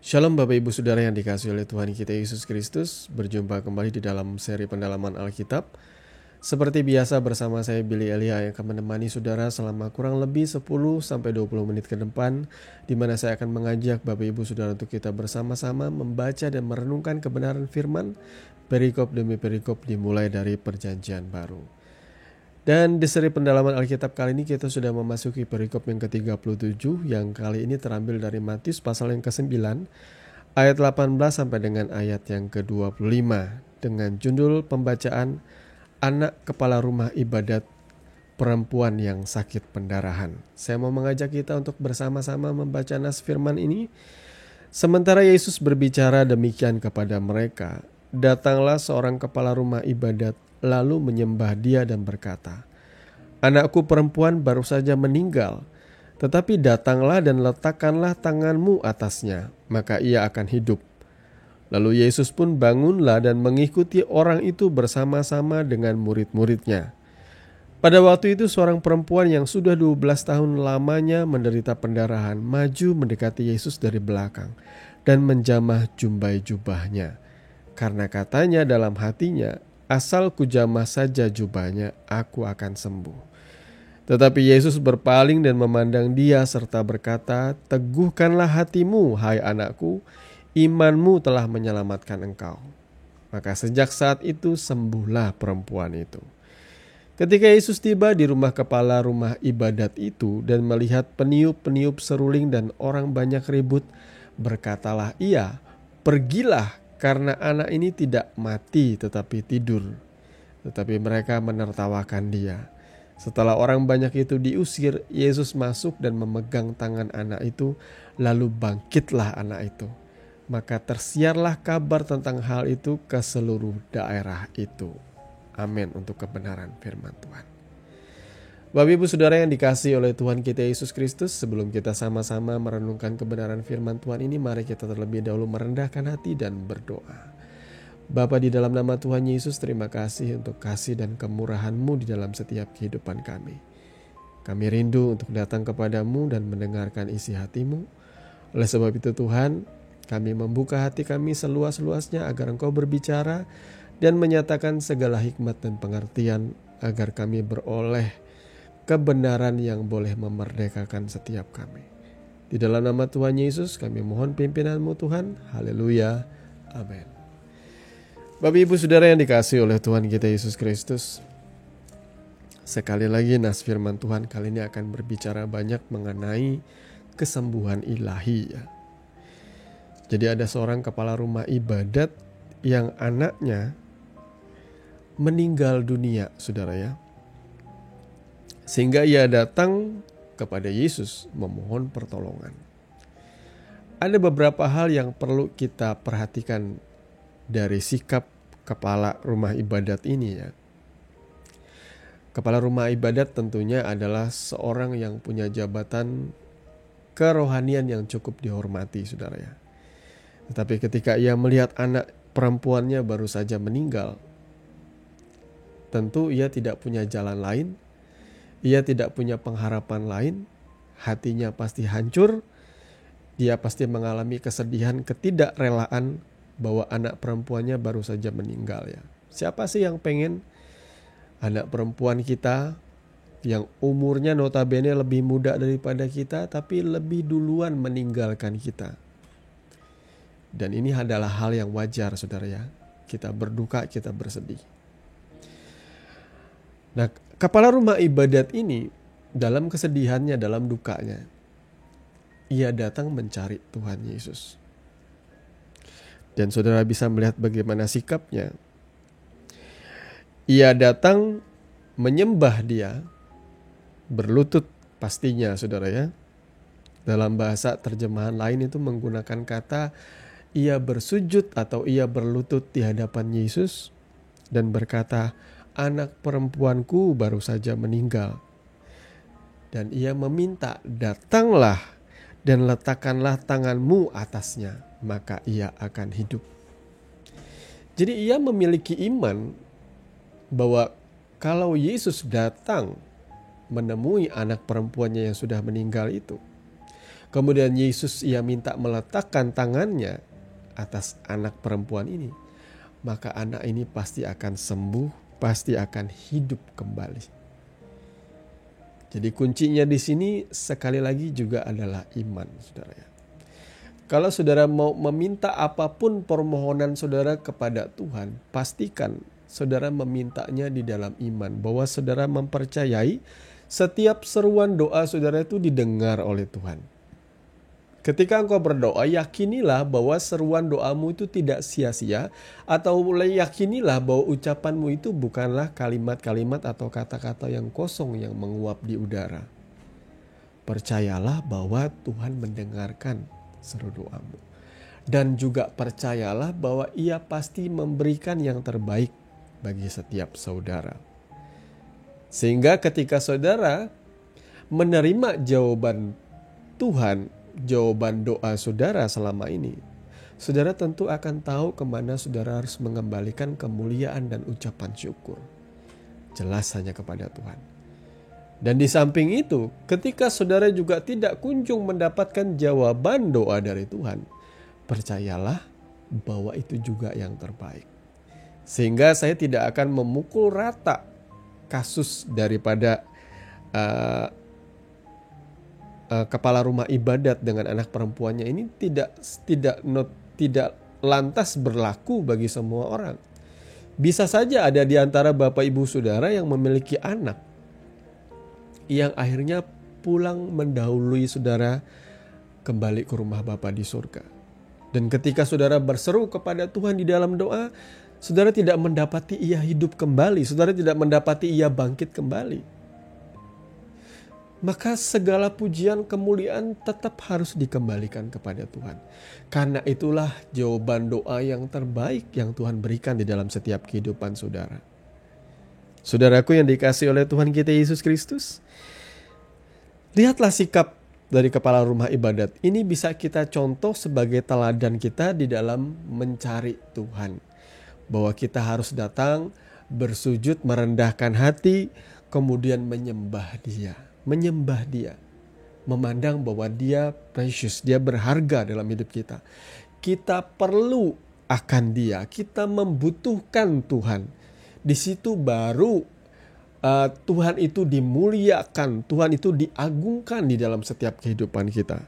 Shalom Bapak Ibu Saudara yang dikasihi oleh Tuhan kita Yesus Kristus. Berjumpa kembali di dalam seri pendalaman Alkitab. Seperti biasa bersama saya Billy Elia yang akan menemani saudara selama kurang lebih 10-20 menit ke depan, di mana saya akan mengajak Bapak Ibu Saudara untuk kita bersama-sama membaca dan merenungkan kebenaran firman perikop demi perikop dimulai dari Perjanjian Baru. Dan di seri pendalaman Alkitab kali ini kita sudah memasuki perikop yang ke-37 yang kali ini terambil dari Matius pasal yang ke-9 ayat 18 sampai dengan ayat yang ke-25 dengan judul pembacaan Anak Kepala Rumah Ibadat Perempuan yang Sakit Pendarahan. Saya mau mengajak kita untuk bersama-sama membaca nas firman ini. Sementara Yesus berbicara demikian kepada mereka, datanglah seorang kepala rumah ibadat lalu menyembah dia dan berkata, "Anakku perempuan baru saja meninggal, tetapi datanglah dan letakkanlah tanganmu atasnya, maka ia akan hidup." Lalu Yesus pun bangunlah dan mengikuti orang itu bersama-sama dengan murid-muridnya. Pada waktu itu seorang perempuan yang sudah 12 tahun lamanya menderita pendarahan maju mendekati Yesus dari belakang dan menjamah jumbai jubahnya. Karena katanya dalam hatinya, "Asal kujamah saja jubahnya, aku akan sembuh." Tetapi Yesus berpaling dan memandang dia serta berkata, "Teguhkanlah hatimu, hai anakku, imanmu telah menyelamatkan engkau." Maka sejak saat itu sembuhlah perempuan itu. Ketika Yesus tiba di rumah kepala rumah ibadat itu dan melihat peniup-peniup seruling dan orang banyak ribut, berkatalah ia, "Pergilah, karena anak ini tidak mati tetapi tidur." Tetapi mereka menertawakan dia. Setelah orang banyak itu diusir, Yesus masuk dan memegang tangan anak itu, lalu bangkitlah anak itu. Maka tersiarlah kabar tentang hal itu ke seluruh daerah itu. Amin untuk kebenaran firman Tuhan. Bapak Ibu Saudara yang dikasihi oleh Tuhan kita Yesus Kristus, sebelum kita sama-sama merenungkan kebenaran firman Tuhan ini, mari kita terlebih dahulu merendahkan hati dan berdoa. Bapa, di dalam nama Tuhan Yesus, terima kasih untuk kasih dan kemurahan-Mu di dalam setiap kehidupan kami. Kami rindu untuk datang kepadamu dan mendengarkan isi hati-Mu. Oleh sebab itu Tuhan, kami membuka hati kami seluas-luasnya agar Engkau berbicara dan menyatakan segala hikmat dan pengertian agar kami beroleh kebenaran yang boleh memerdekakan setiap kami. Di dalam nama Tuhan Yesus kami mohon pimpinan-Mu Tuhan. Haleluya. Amin. Bapak Ibu Saudara yang dikasihi oleh Tuhan kita Yesus Kristus, sekali lagi nas firman Tuhan kali ini akan berbicara banyak mengenai kesembuhan ilahi ya. Jadi ada seorang kepala rumah ibadat yang anaknya meninggal dunia, saudara ya. Sehingga ia datang kepada Yesus memohon pertolongan. Ada beberapa hal yang perlu kita perhatikan dari sikap kepala rumah ibadat ini ya. Kepala rumah ibadat tentunya adalah seorang yang punya jabatan kerohanian yang cukup dihormati, saudara ya. Tetapi ketika ia melihat anak perempuannya baru saja meninggal, tentu ia tidak punya jalan lain, ia tidak punya pengharapan lain, hatinya pasti hancur, dia pasti mengalami kesedihan, ketidakrelaan bahwa anak perempuannya baru saja meninggal ya. Siapa sih yang pengen anak perempuan kita yang umurnya notabene lebih muda daripada kita tapi lebih duluan meninggalkan kita? Dan ini adalah hal yang wajar, saudara ya. Kita berduka, kita bersedih. Nah, kepala rumah ibadat ini dalam kesedihannya, dalam dukanya, ia datang mencari Tuhan Yesus. Dan saudara bisa melihat bagaimana sikapnya. Ia datang menyembah dia, berlutut pastinya, saudara ya. Dalam bahasa terjemahan lain itu menggunakan kata ia bersujud atau ia berlutut di hadapan Yesus dan berkata, "Anak perempuanku baru saja meninggal." Dan ia meminta, "Datanglah dan letakkanlah tanganmu atasnya, maka ia akan hidup." Jadi ia memiliki iman bahwa kalau Yesus datang menemui anak perempuannya yang sudah meninggal itu, kemudian Yesus ia minta meletakkan tangannya atas anak perempuan ini, maka anak ini pasti akan sembuh, pasti akan hidup kembali. Jadi kuncinya di sini sekali lagi juga adalah iman, saudara ya. Kalau saudara mau meminta apapun permohonan saudara kepada Tuhan, pastikan saudara memintanya di dalam iman, bahwa saudara mempercayai setiap seruan doa saudara itu didengar oleh Tuhan. Ketika engkau berdoa, yakinilah bahwa seruan doamu itu tidak sia-sia, atau yakinilah bahwa ucapanmu itu bukanlah kalimat-kalimat atau kata-kata yang kosong yang menguap di udara. Percayalah bahwa Tuhan mendengarkan seru doamu. Dan juga percayalah bahwa Ia pasti memberikan yang terbaik bagi setiap saudara. Sehingga ketika saudara menerima jawaban Tuhan, jawaban doa saudara selama ini, saudara tentu akan tahu kemana saudara harus mengembalikan kemuliaan dan ucapan syukur. Jelas hanya kepada Tuhan. Dan di samping itu, ketika saudara juga tidak kunjung mendapatkan jawaban doa dari Tuhan, percayalah bahwa itu juga yang terbaik. Sehingga saya tidak akan memukul rata kasus daripada kepala rumah ibadat dengan anak perempuannya ini tidak lantas berlaku bagi semua orang. Bisa saja ada di antara bapak ibu saudara yang memiliki anak yang akhirnya pulang mendahului saudara kembali ke rumah Bapa di surga. Dan ketika saudara berseru kepada Tuhan di dalam doa, saudara tidak mendapati ia hidup kembali, saudara tidak mendapati ia bangkit kembali. Maka segala pujian kemuliaan tetap harus dikembalikan kepada Tuhan. Karena itulah jawaban doa yang terbaik yang Tuhan berikan di dalam setiap kehidupan saudara. Saudaraku yang dikasihi oleh Tuhan kita Yesus Kristus, lihatlah sikap dari kepala rumah ibadat. Ini bisa kita contoh sebagai teladan kita di dalam mencari Tuhan. Bahwa kita harus datang, bersujud, merendahkan hati, kemudian menyembah Dia. Menyembah Dia. Memandang bahwa Dia precious, Dia berharga dalam hidup kita. Kita perlu akan Dia, kita membutuhkan Tuhan. Di situ baru Tuhan itu dimuliakan, Tuhan itu diagungkan di dalam setiap kehidupan kita.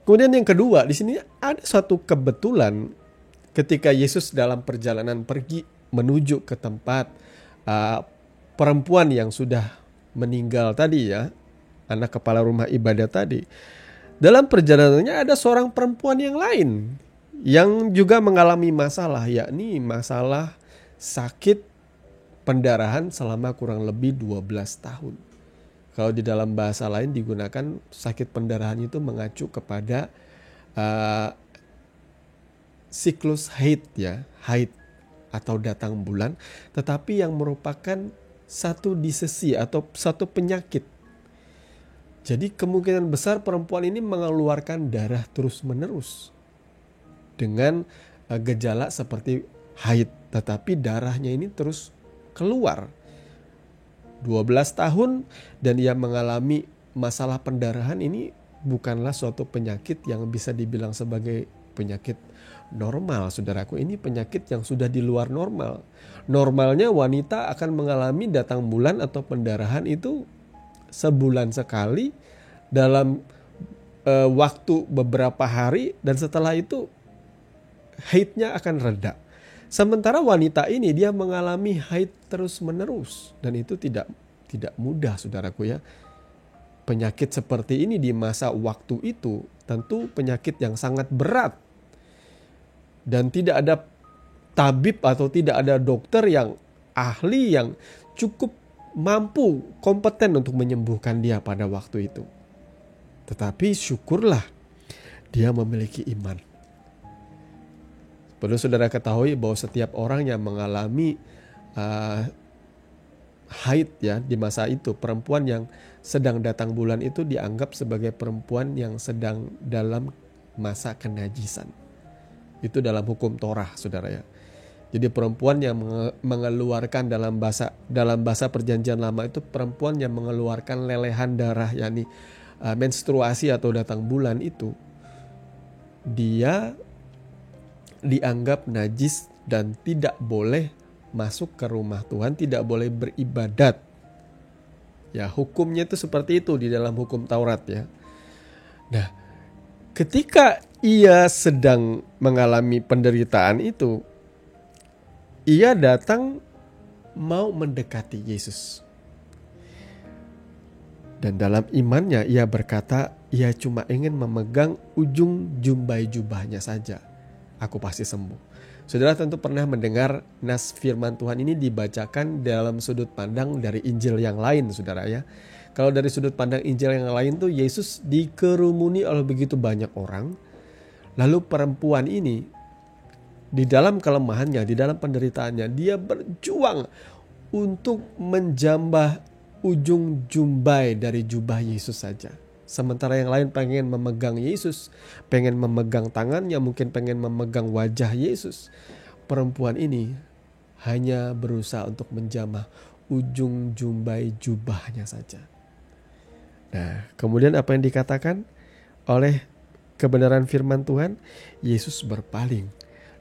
Kemudian yang kedua, di sini ada suatu kebetulan ketika Yesus dalam perjalanan pergi menuju ke tempat perempuan yang sudah meninggal tadi ya, anak kepala rumah ibadat tadi. Dalam perjalanannya ada seorang perempuan yang lain yang juga mengalami masalah, yakni masalah sakit pendarahan selama kurang lebih 12 tahun. Kalau di dalam bahasa lain digunakan sakit pendarahan itu mengacu kepada siklus haid ya, haid atau datang bulan, tetapi yang merupakan satu disesi atau satu penyakit. Jadi kemungkinan besar perempuan ini mengeluarkan darah terus-menerus dengan gejala seperti haid, tetapi darahnya ini terus keluar. 12 tahun dan ia mengalami masalah pendarahan ini bukanlah suatu penyakit yang bisa dibilang sebagai penyakit normal, saudaraku. Ini penyakit yang sudah di luar normal. Normalnya wanita akan mengalami datang bulan atau pendarahan itu sebulan sekali dalam waktu beberapa hari, dan setelah itu haidnya akan reda. Sementara wanita ini dia mengalami haid terus-menerus, dan itu tidak mudah, saudaraku ya. Penyakit seperti ini di masa waktu itu tentu penyakit yang sangat berat. Dan tidak ada tabib atau tidak ada dokter yang ahli yang cukup mampu, kompeten untuk menyembuhkan dia pada waktu itu. Tetapi syukurlah dia memiliki iman. Perlu saudara ketahui bahwa setiap orang yang mengalami haid ya di masa itu, perempuan yang sedang datang bulan itu dianggap sebagai perempuan yang sedang dalam masa kenajisan. Itu dalam hukum Torah, saudara ya. Jadi perempuan yang mengeluarkan dalam bahasa perjanjian lama itu perempuan yang mengeluarkan lelehan darah, yakni menstruasi atau datang bulan itu, dia dianggap najis dan tidak boleh masuk ke rumah Tuhan, tidak boleh beribadat. Ya, hukumnya itu seperti itu di dalam hukum Taurat ya. Nah, ketika ia sedang mengalami penderitaan itu, ia datang mau mendekati Yesus. Dan dalam imannya ia berkata, ia cuma ingin memegang ujung jumbai jubahnya saja. Aku pasti sembuh. Saudara tentu pernah mendengar nas firman Tuhan ini dibacakan dalam sudut pandang dari Injil yang lain, saudara ya. Kalau dari sudut pandang Injil yang lain tuh Yesus dikerumuni oleh begitu banyak orang. Lalu perempuan ini di dalam kelemahannya, di dalam penderitaannya, dia berjuang untuk menjambah ujung jumbai dari jubah Yesus saja. Sementara yang lain pengen memegang Yesus, pengen memegang tangannya, mungkin pengen memegang wajah Yesus. Perempuan ini hanya berusaha untuk menjamah ujung jumbai jubahnya saja. Nah, kemudian apa yang dikatakan oleh kebenaran firman Tuhan? Yesus berpaling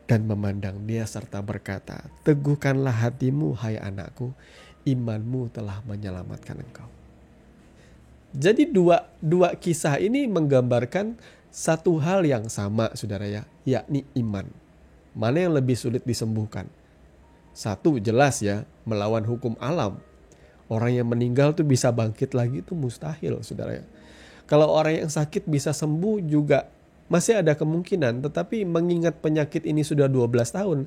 dan memandang dia serta berkata, "Teguhkanlah hatimu, hai anakku, imanmu telah menyelamatkan engkau." Jadi dua kisah ini menggambarkan satu hal yang sama, saudara ya, yakni iman. Mana yang lebih sulit disembuhkan? Satu jelas ya, melawan hukum alam. Orang yang meninggal tuh bisa bangkit lagi itu mustahil, saudara ya. Kalau orang yang sakit bisa sembuh juga masih ada kemungkinan, tetapi mengingat penyakit ini sudah 12 tahun,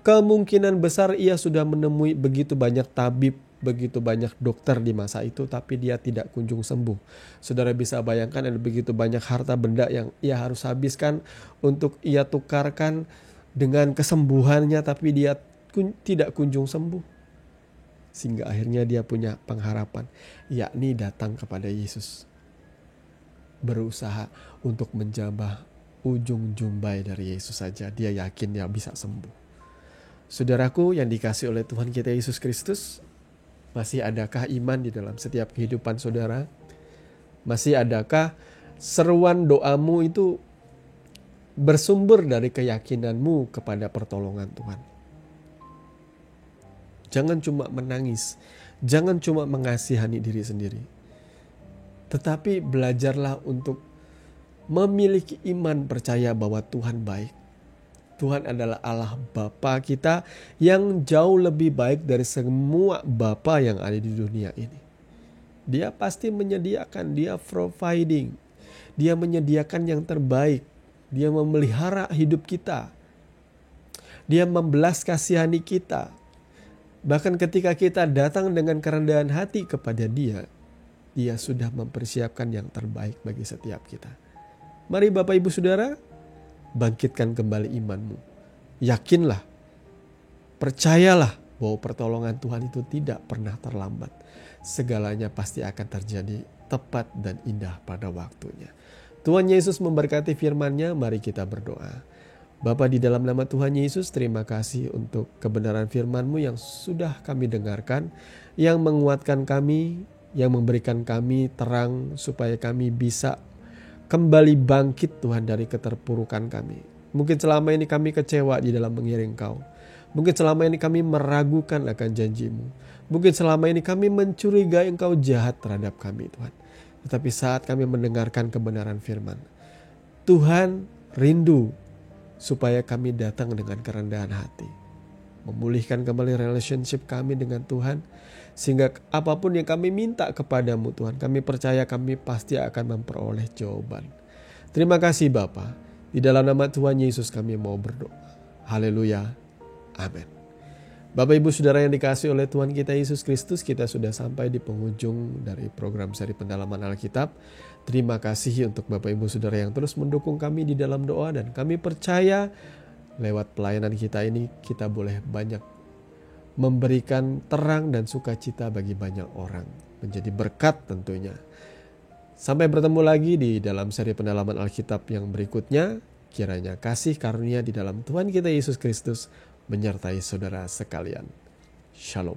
kemungkinan besar ia sudah menemui begitu banyak tabib, begitu banyak dokter di masa itu, tapi dia tidak kunjung sembuh. Saudara bisa bayangkan ada begitu banyak harta benda yang ia harus habiskan untuk ia tukarkan dengan kesembuhannya, tapi dia tidak kunjung sembuh. Sehingga akhirnya dia punya pengharapan, yakni datang kepada Yesus. Berusaha untuk menjambah ujung jumbai dari Yesus saja, dia yakin dia bisa sembuh. Saudaraku yang dikasihi oleh Tuhan kita Yesus Kristus, masih adakah iman di dalam setiap kehidupan saudara? Masih adakah seruan doamu itu bersumber dari keyakinanmu kepada pertolongan Tuhan? Jangan cuma menangis, jangan cuma mengasihani diri sendiri, tetapi belajarlah untuk memiliki iman percaya bahwa Tuhan baik. Tuhan adalah Allah Bapa kita yang jauh lebih baik dari semua bapa yang ada di dunia ini. Dia pasti menyediakan, dia providing. Dia menyediakan yang terbaik. Dia memelihara hidup kita. Dia membelas kasihani kita. Bahkan ketika kita datang dengan kerendahan hati kepada dia, dia sudah mempersiapkan yang terbaik bagi setiap kita. Mari Bapak Ibu Saudara, bangkitkan kembali imanmu. Yakinlah, percayalah bahwa pertolongan Tuhan itu tidak pernah terlambat. Segalanya pasti akan terjadi tepat dan indah pada waktunya. Tuhan Yesus memberkati firman-Nya, mari kita berdoa. Bapa di dalam nama Tuhan Yesus, terima kasih untuk kebenaran firman-Mu yang sudah kami dengarkan, yang menguatkan kami, yang memberikan kami terang supaya kami bisa kembali bangkit Tuhan dari keterpurukan kami. Mungkin selama ini kami kecewa di dalam mengiring Kau. Mungkin selama ini kami meragukan akan janji-Mu. Mungkin selama ini kami mencurigai Engkau jahat terhadap kami Tuhan. Tetapi saat kami mendengarkan kebenaran firman, Tuhan rindu supaya kami datang dengan kerendahan hati. Memulihkan kembali relationship kami dengan Tuhan. Sehingga apapun yang kami minta kepadamu Tuhan, kami percaya kami pasti akan memperoleh jawaban. Terima kasih Bapa. Di dalam nama Tuhan Yesus kami mau berdoa. Haleluya. Amin. Bapak Ibu Saudara yang dikasihi oleh Tuhan kita Yesus Kristus, kita sudah sampai di penghujung dari program seri pendalaman Alkitab. Terima kasih untuk Bapak Ibu Saudara yang terus mendukung kami di dalam doa, dan kami percaya lewat pelayanan kita ini kita boleh banyak memberikan terang dan sukacita bagi banyak orang. Menjadi berkat tentunya. Sampai bertemu lagi di dalam seri pendalaman Alkitab yang berikutnya. Kiranya kasih karunia di dalam Tuhan kita Yesus Kristus menyertai saudara sekalian. Shalom.